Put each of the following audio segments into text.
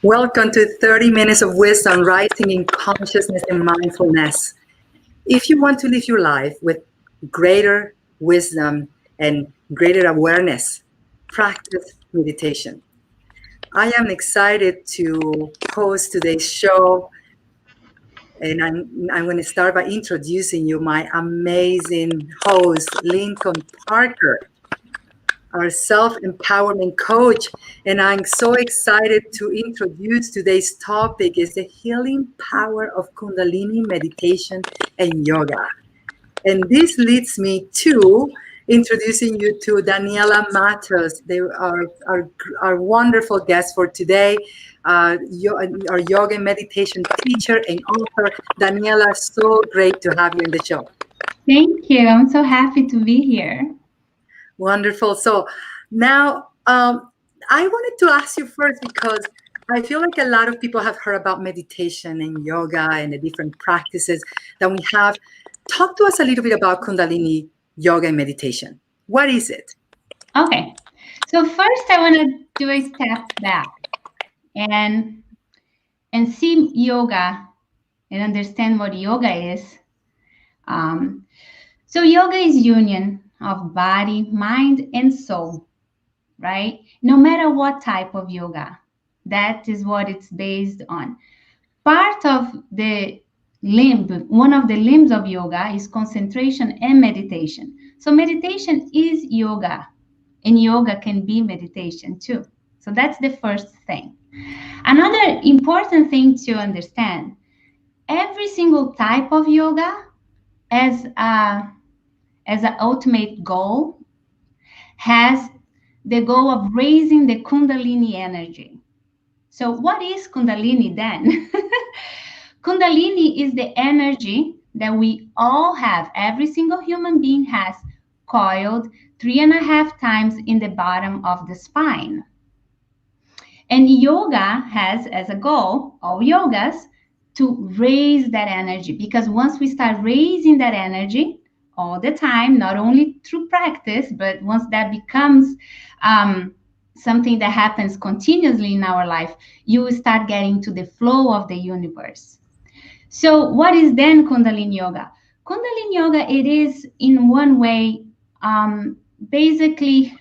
Welcome to 30 Minutes of Wisdom, Rising in Consciousness and Mindfulness. If you want to live your life with greater wisdom and greater awareness, practice meditation. I am excited to host today's show, and I'm going to start by introducing you my amazing host, Lincoln Parker, our self-empowerment coach. And I'm so excited to introduce today's topic is the healing power of Kundalini meditation and yoga. And this leads me to introducing you to Daniela Matos. They are our wonderful guest for today, our yoga and meditation teacher and author. Daniela, so great to have you in the show. Thank you. I'm so happy to be here. Wonderful. So now I wanted to ask you first, because I feel like a lot of people have heard about meditation and yoga and the different practices that we have. Talk to us a little bit about Kundalini yoga and meditation. What is it? Okay. So first I want to do a step back and see yoga and understand what yoga is. So yoga is union of body, mind, and soul, right? No matter what type of yoga, that is what it's based on. Part of the one of the limbs of yoga is concentration and meditation. So meditation is yoga, and yoga can be meditation too. So that's the first thing. Another important thing to understand, every single type of yoga as an ultimate goal has the goal of raising the Kundalini energy. So what is Kundalini then? Kundalini is the energy that we all have, every single human being has, coiled 3.5 times in the bottom of the spine. And yoga has as a goal, all yogas, to raise that energy, because once we start raising that energy all the time, not only through practice, but once that becomes something that happens continuously in our life, you will start getting to the flow of the universe. So what is then Kundalini yoga? Kundalini yoga, it is in one way, basically,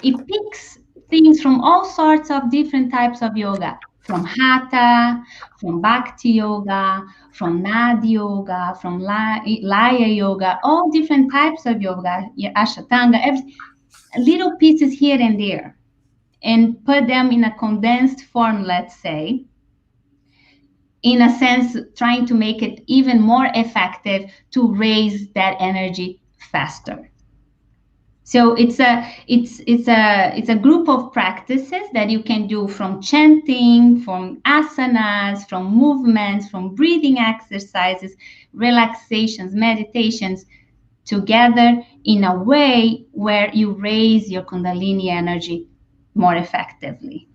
it picks things from all sorts of different types of yoga, from Hatha, from Bhakti yoga, from Nadi yoga, from Laya yoga, all different types of yoga, Ashtanga, little pieces here and there, and put them in a condensed form, let's say, in a sense, trying to make it even more effective to raise that energy faster. So it's a group of practices that you can do, from chanting, from asanas, from movements, from breathing exercises, relaxations, meditations, together in a way where you raise your Kundalini energy more effectively.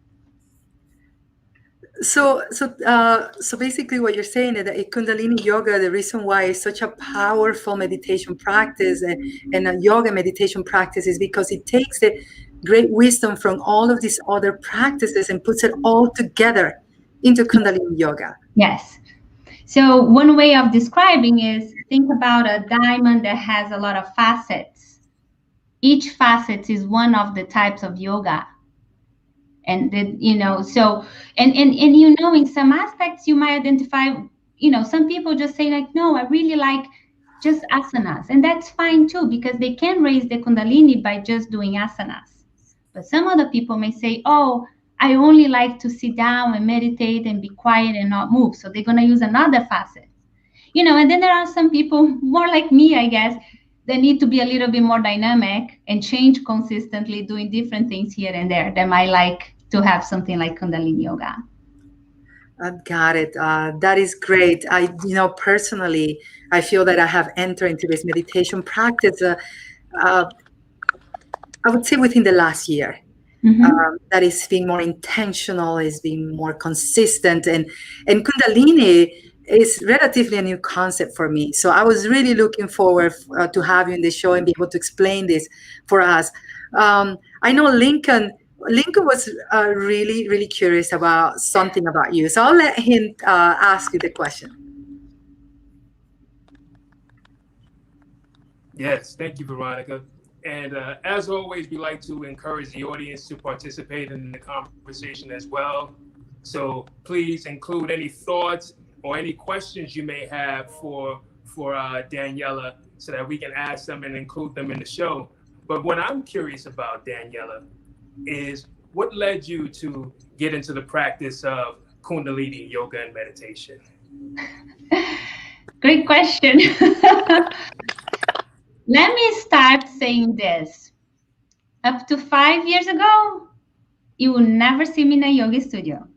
So basically what you're saying is that Kundalini yoga, the reason why it's such a powerful meditation practice and a yoga meditation practice is because it takes the great wisdom from all of these other practices and puts it all together into Kundalini yoga. Yes. So one way of describing is, think about a diamond that has a lot of facets. Each facet is one of the types of yoga. And so in some aspects you might identify, some people just say like, no, I really like just asanas, and that's fine too, because they can raise the Kundalini by just doing asanas. But some other people may say, oh, I only like to sit down and meditate and be quiet and not move, so they're going to use another facet, and then there are some people more like me, I guess, that need to be a little bit more dynamic and change consistently, doing different things here and there. They might like to have something like Kundalini yoga. I've got it. That is great. Personally, I feel that I have entered into this meditation practice, I would say within the last year. Mm-hmm. That is being more intentional, is being more consistent. And Kundalini is relatively a new concept for me. So I was really looking forward to have you in the show and be able to explain this for us. I know Lincoln Lincoln was really, really curious about something about you. So I'll let him ask you the question. Yes, thank you, Veronica. And as always, we like to encourage the audience to participate in the conversation as well. So please include any thoughts or any questions you may have for Daniela, so that we can ask them and include them in the show. But what I'm curious about, Daniela, is what led you to get into the practice of Kundalini yoga and meditation? Great question. Let me start saying this. Up to 5 years ago, you will never see me in a yoga studio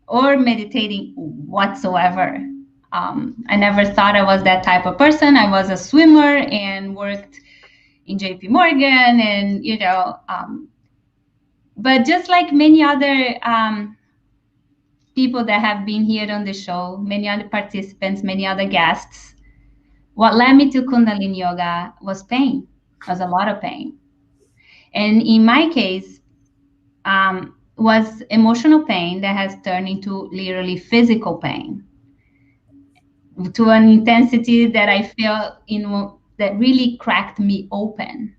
or meditating whatsoever. I never thought I was that type of person. I was a swimmer and worked in JP Morgan, and but just like many other people that have been here on the show, many other participants, many other guests, what led me to Kundalini Yoga was pain, was a lot of pain. And in my case, was emotional pain that has turned into literally physical pain, to an intensity that I feel that really cracked me open,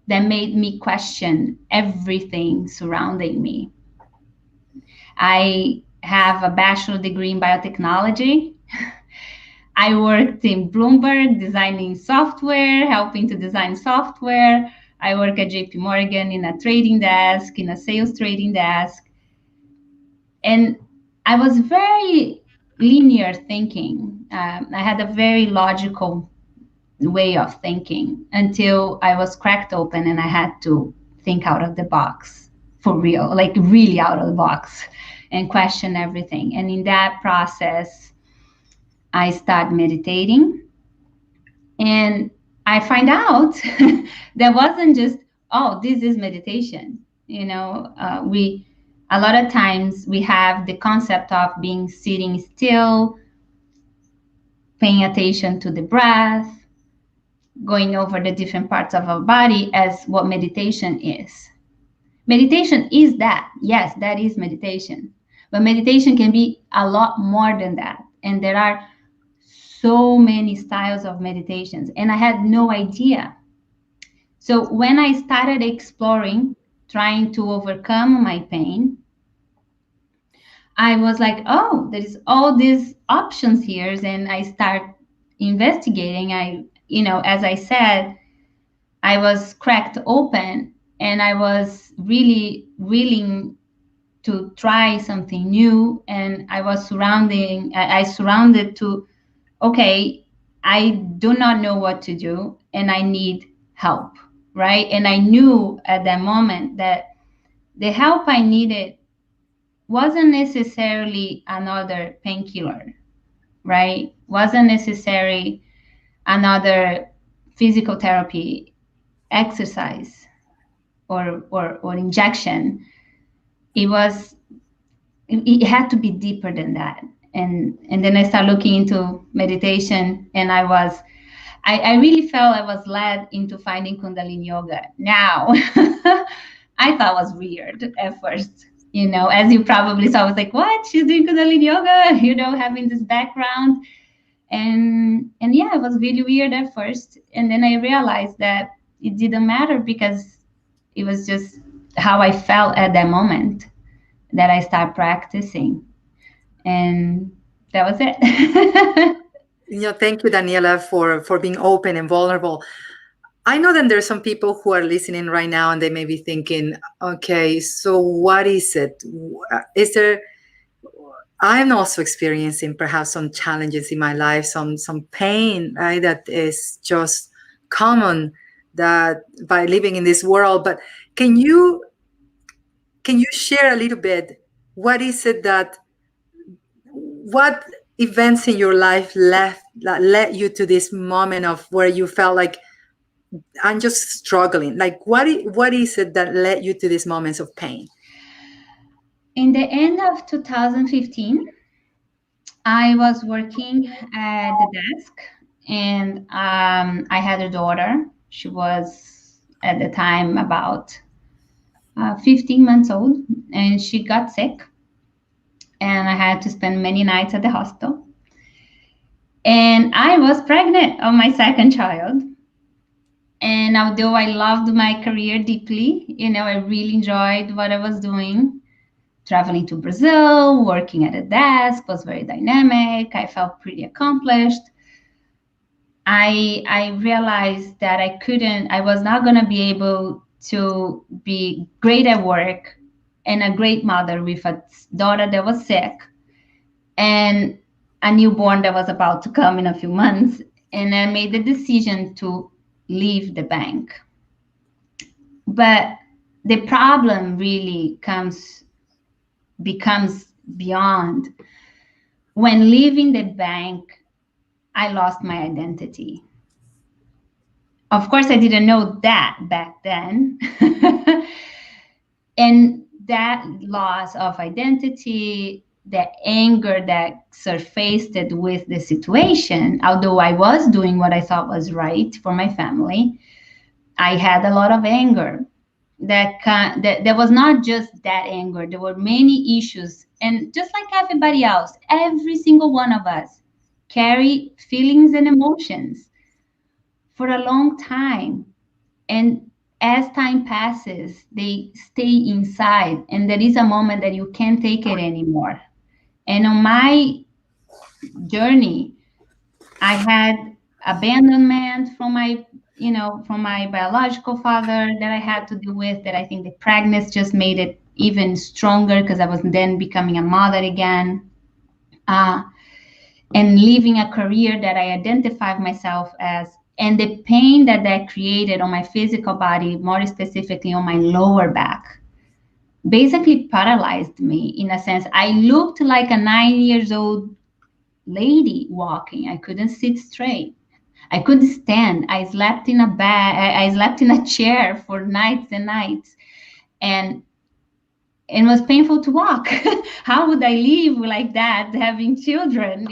that made me question everything surrounding me. I have a bachelor degree in biotechnology. I worked in Bloomberg designing software, helping to design software. I work at JP Morgan in a trading desk, in a sales trading desk. And I was very linear thinking. I had a very logical way of thinking until I was cracked open and I had to think out of the box for real, like really out of the box, and question everything. And in that process, I start meditating, and I find out that wasn't just, oh, this is meditation. We a lot of times we have the concept of being sitting still, paying attention to the breath, going over the different parts of our body as what meditation is. Meditation is that. Yes, that is meditation. But meditation can be a lot more than that. And there are so many styles of meditations, and I had no idea. So when I started exploring, trying to overcome my pain, I was like, oh, there's all these options here. And I start investigating. As I said, I was cracked open and I was really willing to try something new. And I surrounded to, okay, I do not know what to do and I need help, right? And I knew at that moment that the help I needed wasn't necessarily another painkiller, right? Wasn't necessarily another physical therapy, exercise, or injection. It had to be deeper than that. And then I started looking into meditation, and I really felt I was led into finding Kundalini yoga. Now, I thought it was weird at first. As you probably saw, I was like, what? She's doing Kundalini yoga, having this background. And yeah, it was really weird at first. And then I realized that it didn't matter because it was just how I felt at that moment that I started practicing. And that was it. Thank you, Daniela, for being open and vulnerable. I know that there's some people who are listening right now and they may be thinking, okay, so what is it? Is there, I'm also experiencing perhaps some challenges in my life, some pain, right? That is just common that by living in this world. But can you share a little bit, what is it that, what events in your life led you to this moment of where you felt like, I'm just struggling? Like, what is it that led you to these moments of pain? In the end of 2015, I was working at the desk, and I had a daughter. She was at the time about 15 months old, and she got sick, and I had to spend many nights at the hospital. And I was pregnant of my second child. And although I loved my career deeply, I really enjoyed what I was doing. Traveling to Brazil, working at a desk was very dynamic. I felt pretty accomplished. I realized that I was not going to be able to be great at work and a great mother with a daughter that was sick and a newborn that was about to come in a few months. And I made the decision to leave the bank. But the problem really becomes beyond. When leaving the bank, I lost my identity. Of course, I didn't know that back then. And that loss of identity, the anger that surfaced with the situation, although I was doing what I thought was right for my family, I had a lot of anger. That was not just that anger. There were many issues. And just like everybody else, every single one of us carry feelings and emotions for a long time. And as time passes, they stay inside. And there is a moment that you can't take it anymore. And on my journey, I had abandonment from my biological father that I had to deal with, that I think the pregnancy just made it even stronger because I was then becoming a mother again. And living a career that I identified myself as, and the pain that created on my physical body, more specifically on my lower back, basically paralyzed me in a sense. I looked like a 9-year-old lady walking. I couldn't sit straight. I couldn't stand. I slept in a bed. I slept in a chair for nights and nights, and it was painful to walk. How would I live like that, having children?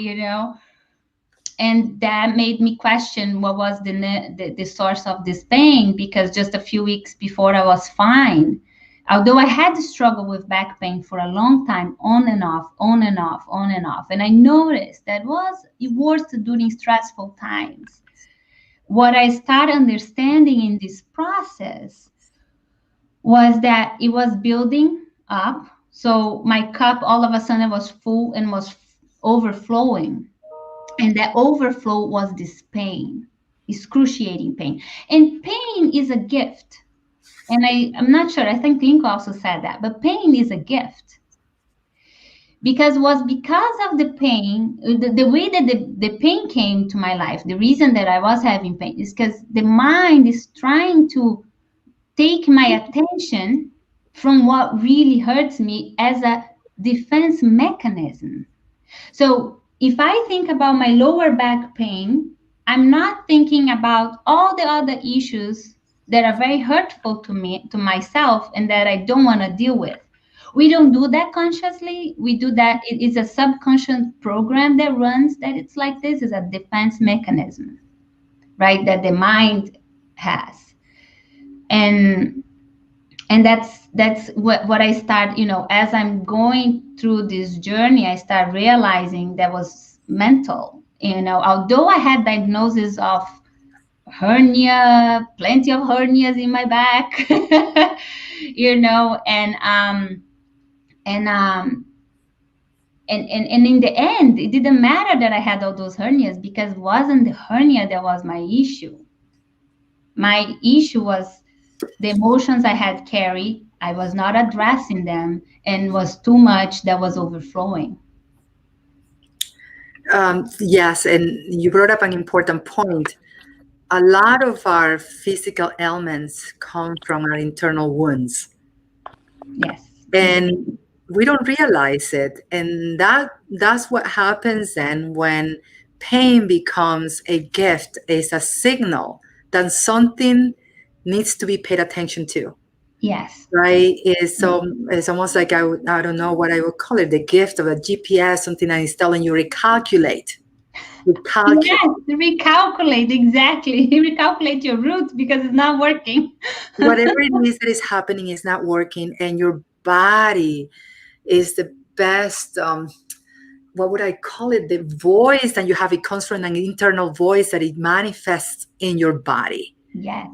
And that made me question what was the source of this pain, because just a few weeks before I was fine. Although I had struggled with back pain for a long time, on and off, on and off, on and off. And I noticed that it was during stressful times. What I started understanding in this process was that it was building up. So my cup all of a sudden was full and was overflowing. And that overflow was this pain, excruciating pain. And pain is a gift. And I'm not sure, I think Linko also said that, but pain is a gift. Because it was because of the pain, the way that the pain came to my life, the reason that I was having pain is because the mind is trying to take my attention from what really hurts me as a defense mechanism. So if I think about my lower back pain, I'm not thinking about all the other issues that are very hurtful to me, to myself, and that I don't want to deal with. We don't do that consciously. We do that. It is a subconscious program that runs, that it's like this is a defense mechanism, right? That the mind has. And that's what I start, as I'm going through this journey, I start realizing that was mental. Although I had diagnosis of hernia, plenty of hernias in my back, and in the end, it didn't matter that I had all those hernias, because it wasn't the hernia that was my issue. My issue was the emotions I had carried. I was not addressing them, and was too much that was overflowing. Yes, and you brought up an important point. A lot of our physical ailments come from our internal wounds. Yes. And we don't realize it. And that's what happens then when pain becomes a gift, is a signal that something needs to be paid attention to. Yes. Right? It's almost like I don't know what I would call it, the gift of a GPS, something that is telling you recalculate. Recalculate. Yes, recalculate, exactly. Recalculate your roots because it's not working. Whatever it is that is happening is not working, and your body is the best. What would I call it? The voice that you have, it comes from an internal voice that it manifests in your body, Yes.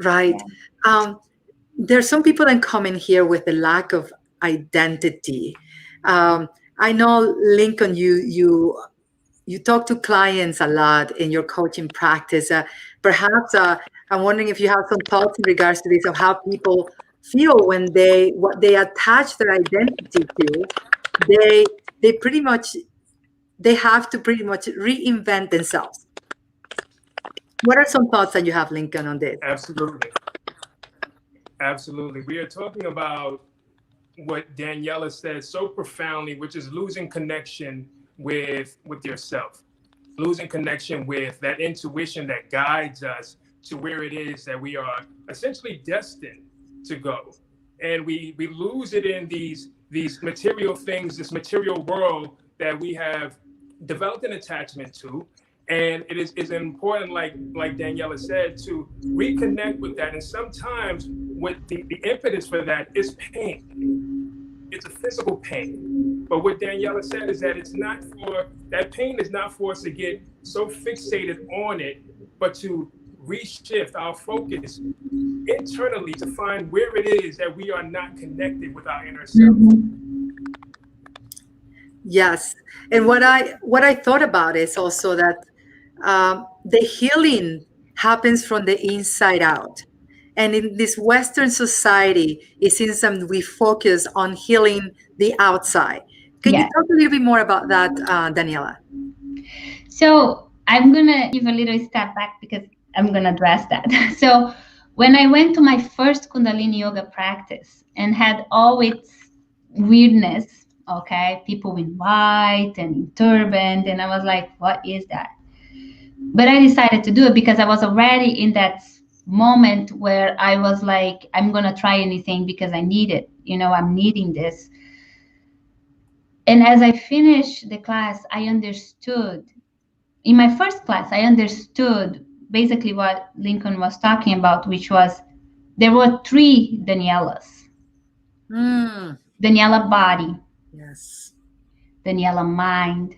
right? Yes. There's some people that come in here with a lack of identity. I know, Lincoln, you talk to clients a lot in your coaching practice. Perhaps I'm wondering if you have some thoughts in regards to this, of how people feel when what they attach their identity to. They pretty much, they have to pretty much reinvent themselves. What are some thoughts that you have, Lincoln, on this? Absolutely. Absolutely. We are talking about what Daniela said so profoundly, which is losing connection with yourself, losing connection with that intuition that guides us to where it is that we are essentially destined to go. And we lose it in these material things, this material world that we have developed an attachment to. And it is important, like Daniela said, to reconnect with that. And sometimes what the impetus for that is pain. It's a physical pain. But what Daniela said is that that pain is not for us to get so fixated on it, but to reshift our focus internally to find where it is that we are not connected with our inner self. Yes, and what I thought about is also that the healing happens from the inside out. And in this Western society, it seems that we focus on healing the outside. Can you Yes. talk a little bit more about that, Daniela? So I'm going to give a little step back because I'm going to address that. So when I went to my first Kundalini yoga practice and had all its weirdness, okay, people with white and turban, and I was like, what is that? But I decided to do it because I was already in that moment where I was like, I'm going to try anything because I need it. I'm needing this. And as I finished the class, I understood. In my first class, I understood basically what Lincoln was talking about, which was there were three Danielas. Daniela body, Yes. Daniela mind,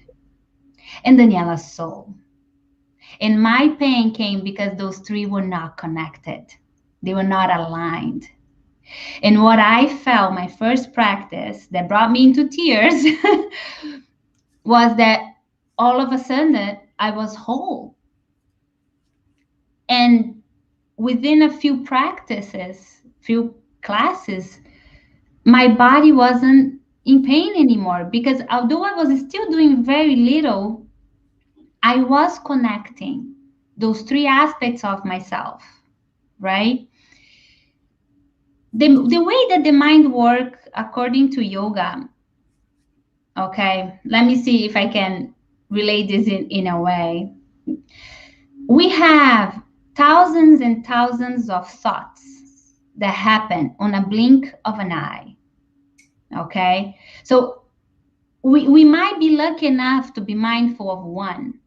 and Daniela soul. And my pain came because those three were not connected. They were not aligned. And what I felt, my first practice that brought me into tears was that all of a sudden I was whole. And within a few practices, few classes, my body wasn't in pain anymore, because although I was still doing very little, I was connecting those three aspects of myself, right? The way that the mind works according to yoga, okay, let me see if I can relate this in a way. We have thousands and thousands of thoughts that happen on a blink of an eye, okay? So we might be lucky enough to be mindful of one.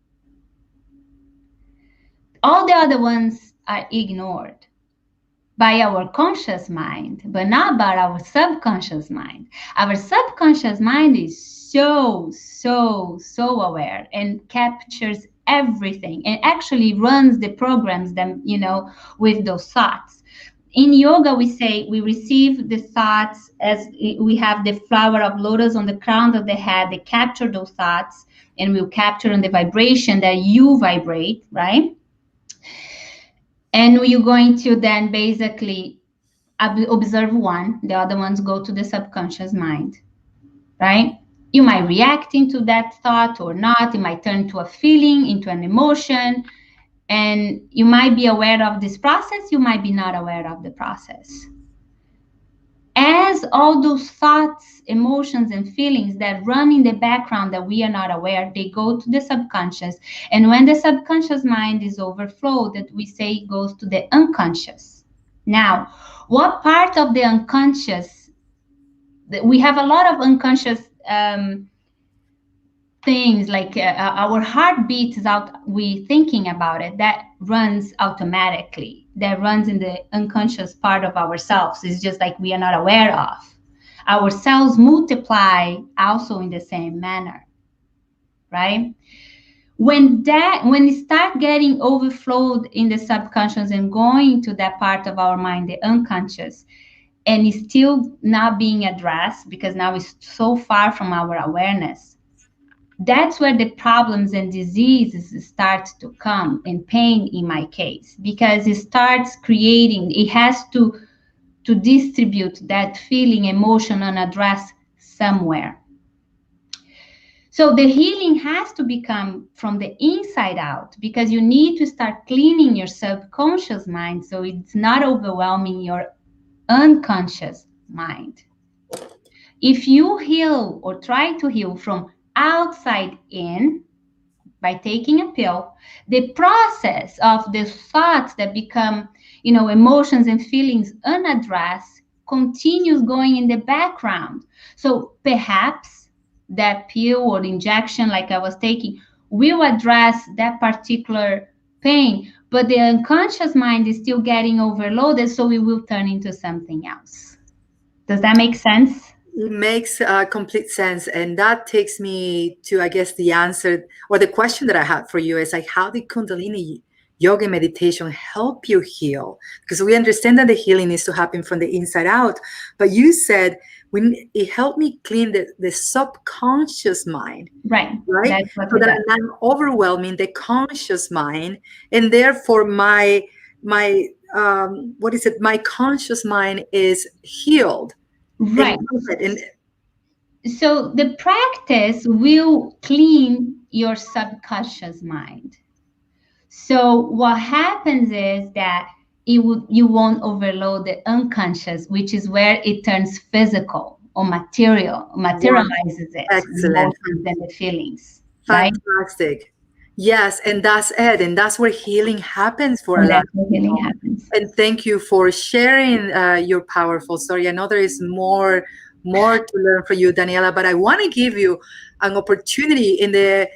All the other ones are ignored by our conscious mind, but not by our subconscious mind. Our subconscious mind is so aware and captures everything and actually runs the programs that, with those thoughts. In yoga, we say we receive the thoughts as we have the flower of lotus on the crown of the head. They capture those thoughts, and we'll capture on the vibration that you vibrate, right? And you're going to then basically observe one, the other ones go to the subconscious mind, right? You might react into that thought or not. It might turn to a feeling, into an emotion. And you might be aware of this process. You might be not aware of the process. As all those thoughts, emotions, and feelings that run in the background that we are not aware, they go to the subconscious. And when the subconscious mind is overflowed, that we say goes to the unconscious. Now, what part of the unconscious, we have a lot of unconscious things like our heartbeat is out, we thinking about it, that runs automatically, that runs in the unconscious part of ourselves. It's just like we are not aware of. Our cells multiply also in the same manner, right? When it start getting overflowed in the subconscious and going to that part of our mind, the unconscious, and it's still not being addressed because now it's so far from our awareness, that's where the problems and diseases start to come, and pain in my case, because it starts creating, it has to distribute that feeling, emotion unaddressed somewhere. So the healing has to become from the inside out, because you need to start cleaning your subconscious mind so it's not overwhelming your unconscious mind. If you heal or try to heal from outside in by taking a pill, the process of the thoughts that become, emotions and feelings unaddressed continues going in the background. So perhaps that pill or injection, like I was taking, will address that particular pain, but the unconscious mind is still getting overloaded, so it will turn into something else. Does that make sense? It makes complete sense. And that takes me to, I guess, the answer or the question that I had for you is like, how did Kundalini yoga meditation help you heal? Because we understand that the healing needs to happen from the inside out. But you said it helped me clean the subconscious mind. Right. Right? So that I'm overwhelming the conscious mind. And therefore my my conscious mind is healed. Right. So the practice will clean your subconscious mind. So what happens is that you won't overload the unconscious, which is where it turns physical or materializes it. Excellent. Emotions and the feelings. Fantastic. Right? Yes, and that's it. And that's where healing happens for a lot of people. And thank you for sharing your powerful story. I know there is more to learn from you, Daniela, but I want to give you an opportunity in the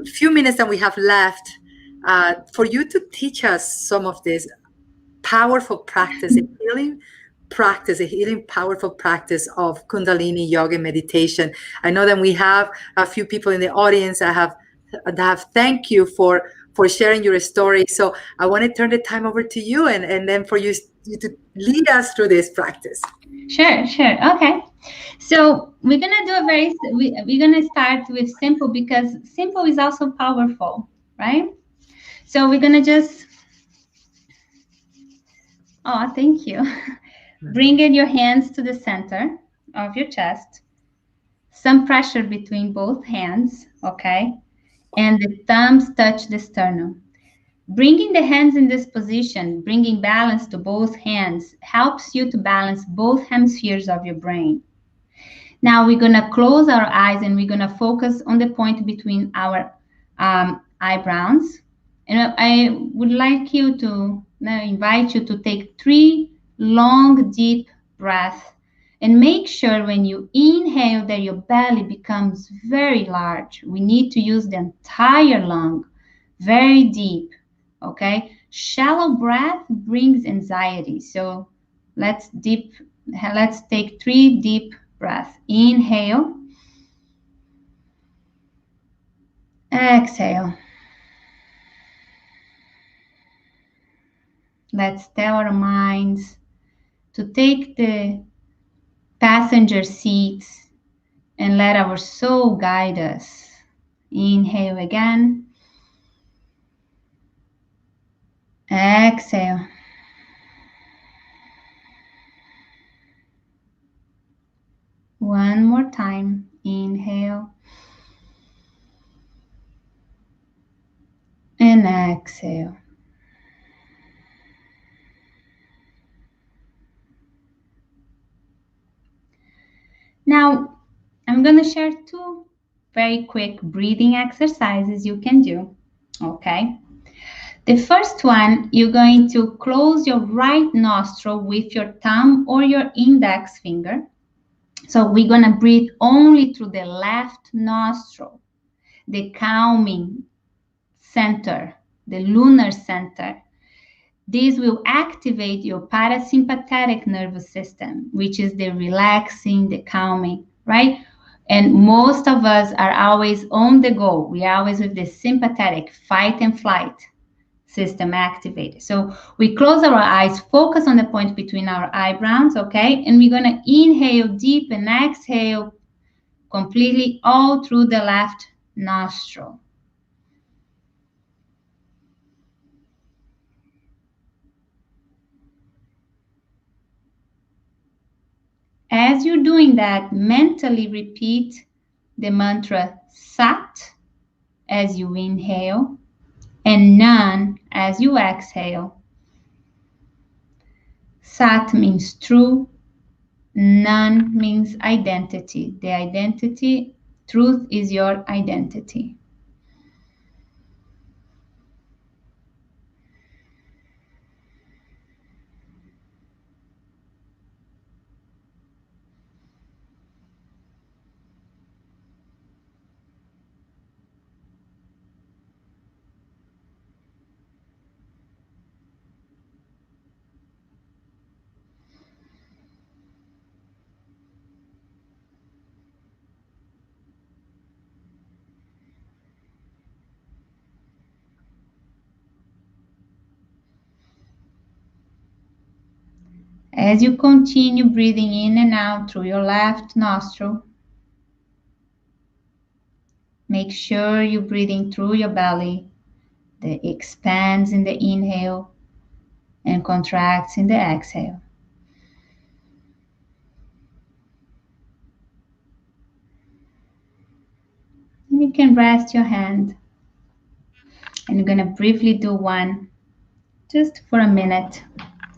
few minutes that we have left for you to teach us some of this powerful practice, a healing powerful practice of Kundalini yoga meditation. I know that we have a few people in the audience that have thank you for sharing your story. So I want to turn the time over to you and then for you to lead us through this practice. Sure. Okay. So we're gonna do we're gonna start with simple, because simple is also powerful, right? So we're gonna just, thank you. Bring in your hands to the center of your chest. Some pressure between both hands, okay? And the thumbs touch the sternum. Bringing the hands in this position, bringing balance to both hands, helps you to balance both hemispheres of your brain. Now we're going to close our eyes and we're going to focus on the point between our eyebrows. And I would like you to invite you to take 3 long, deep breaths. And make sure when you inhale that your belly becomes very large. We need to use the entire lung, very deep, okay? Shallow breath brings anxiety. So let's take 3 deep breaths. Inhale. Exhale. Let's tell our minds to take the passenger seats and let our soul guide us. Inhale again. Exhale. One more time. Inhale. And exhale. Now, I'm going to share 2 very quick breathing exercises you can do, okay? The first one, you're going to close your right nostril with your thumb or your index finger. So we're going to breathe only through the left nostril. the calming center, the lunar center. This will activate your parasympathetic nervous system, which is the relaxing, the calming, right? And most of us are always on the go. We are always with the sympathetic fight and flight system activated. So we close our eyes, focus on the point between our eyebrows, okay? And we're going to inhale deep and exhale completely all through the left nostril. As you're doing that, mentally repeat the mantra Sat as you inhale and Nan as you exhale. Sat means true, Nan means identity. The identity, truth is your identity. As you continue breathing in and out through your left nostril, make sure you're breathing through your belly that expands in the inhale and contracts in the exhale. And you can rest your hand. And you're going to briefly do one just for a minute.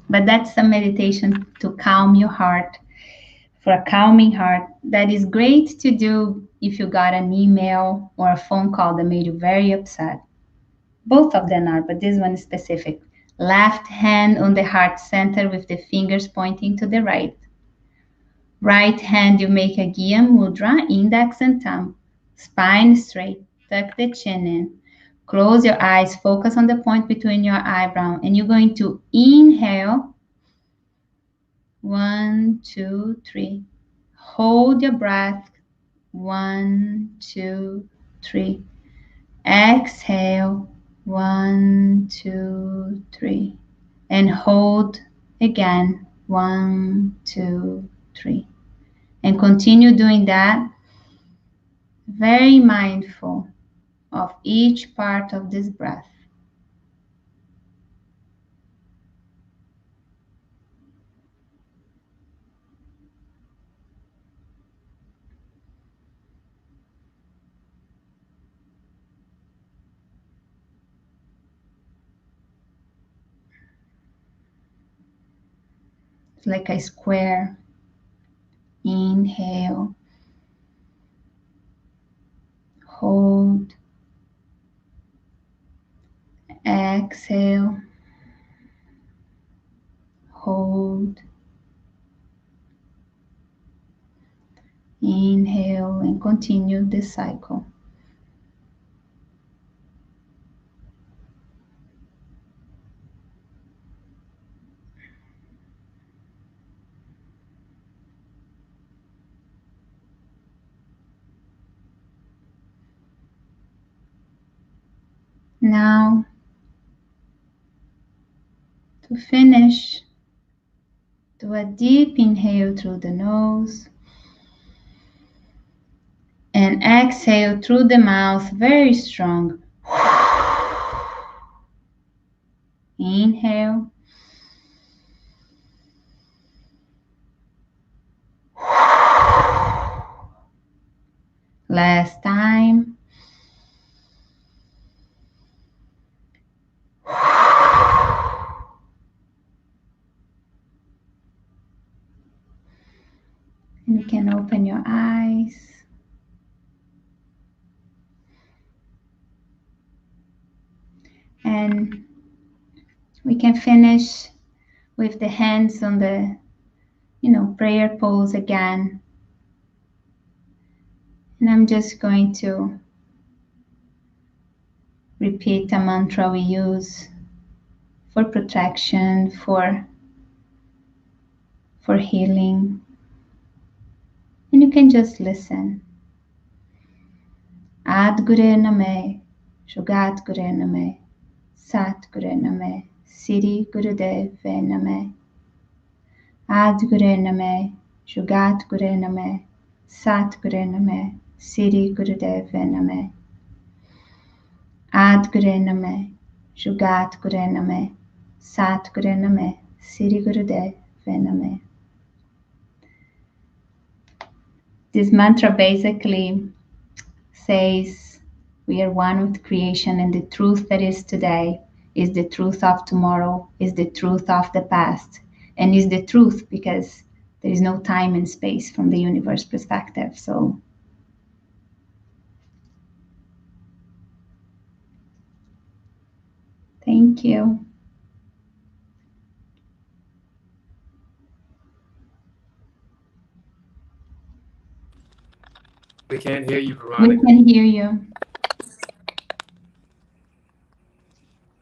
But that's a meditation to calm your heart, for a calming heart. That is great to do if you got an email or a phone call that made you very upset. Both of them are, but this one is specific. Left hand on the heart center with the fingers pointing to the right. Right hand, you make a Gya Mudra, index and thumb. Spine straight, tuck the chin in. Close your eyes, focus on the point between your eyebrow, and you're going to inhale. 1, 2, 3. Hold your breath. 1, 2, 3. Exhale. 1, 2, 3. And hold again. 1, 2, 3. And continue doing that. Very mindful of each part of this breath. It's like a square. Inhale. Hold. Exhale. Hold. Inhale and continue this cycle. Now, to finish, do a deep inhale through the nose and exhale through the mouth very strong. Inhale. Last time. And you can open your eyes. And we can finish with the hands on the, prayer pose again. And I'm just going to repeat a mantra we use for protection, for healing. And you can just listen. Ad Gure Name, Shugat Gure Name, Sat Gure Name, Siri Gurudev Name. Ad Gure Name, Shugat Gure Name, Sat Gure Name, Siri Gurudev Name. Ad Gure Name, Shugat Gure Name, Sat Gure Name, Siri Gurudev Name. This mantra basically says we are one with creation, and the truth that is today is the truth of tomorrow, is the truth of the past, and is the truth because there is no time and space from the universe perspective. So thank you. We can't hear you, We Veronica. can hear you.